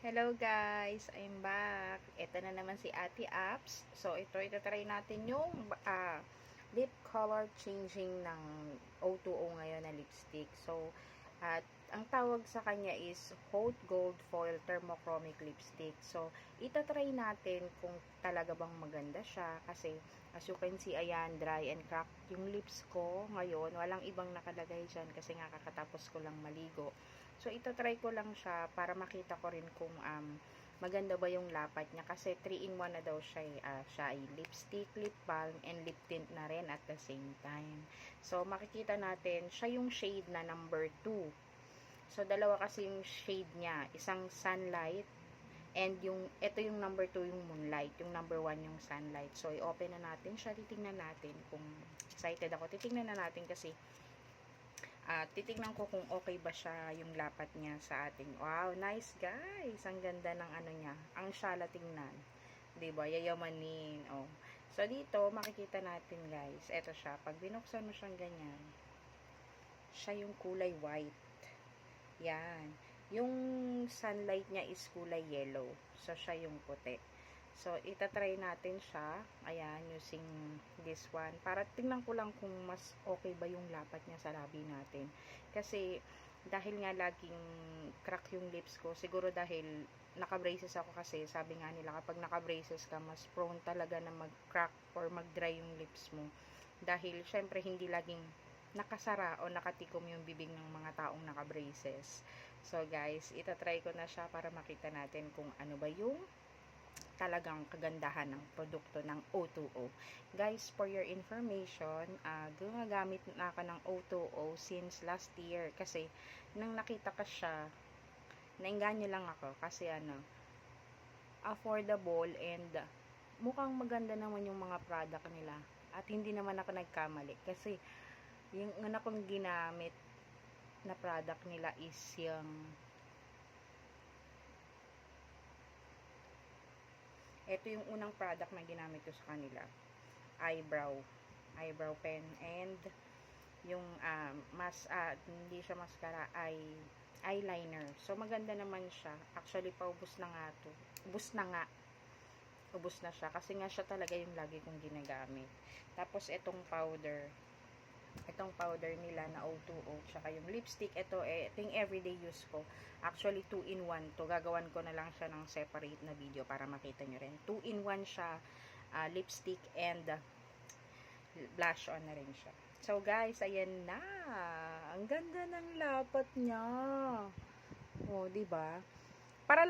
Hello guys, I'm back. Ito na naman si Ate Apps. So ito try natin yung lip color changing ng O2O ngayon na lipstick. So at ang tawag sa kanya is Haute Gold Foil Thermochromic Lipstick. So itatry natin kung talaga bang maganda siya kasi as you can see, ayan, dry and cracked yung lips ko ngayon. Walang ibang nakalagay dyan kasi nga kakatapos ko lang maligo. So, ito-try ko lang siya para makita ko rin kung maganda ba yung lapat niya. Kasi 3-in-1 na daw siya. Siya ay lipstick, lip balm, and lip tint na rin at the same time. So, makikita natin, siya yung shade na number 2. So, dalawa kasi yung shade niya. Isang sunlight, and ito yung number 2 yung moonlight. Yung number 1 yung sunlight. So, i-open na natin siya. Titingnan natin kung excited ako. Titingnan na natin kasi titignan ko kung okay ba siya yung lapat niya sa ating. Wow, nice guys. Ang ganda ng ano niya. Ang syala tingnan. 'Di ba? Yayamanin. Oh. So dito makikita natin guys. Ito siya. Pag binuksan mo siyang ganyan, siya yung kulay white. Yan. Yung sunlight niya is kulay yellow. So siya yung puti. So, itatry natin siya. Ayan, using this one. Para tingnan ko lang kung mas okay ba yung lapat niya sa labi natin. Kasi, dahil nga laging crack yung lips ko, siguro dahil naka-braces ako kasi, sabi nga nila, kapag naka-braces ka, mas prone talaga na mag-crack or mag-dry yung lips mo. Dahil, syempre, hindi laging nakasara o nakatikom yung bibig ng mga taong naka-braces. So, guys, itatry ko na siya para makita natin kung ano ba yung talagang kagandahan ng produkto ng O2O. Guys, for your information, gumagamit na ako ng O2O since last year kasi nang nakita ko siya, nainganyo lang ako kasi affordable and mukhang maganda naman yung mga product nila at hindi naman ako nagkamali kasi yung una kong ginamit na product nila is yung ito yung unang product na ginamit ko sa kanila. Eyebrow pen and yung hindi siya mascara, eyeliner. So maganda naman siya. Actually paubos na nga to. Ubos na siya kasi nga siya talaga yung lagi kong ginagamit. Tapos itong powder nila na O2O, tsaka yung lipstick, ito yung everyday use ko. Actually 2-in-1 to, gagawan ko na lang siya ng separate na video para makita nyo rin. 2-in-1 siya, lipstick and blush on na rin siya. So guys, ayan na, ang ganda ng lapat niya. Oh, diba?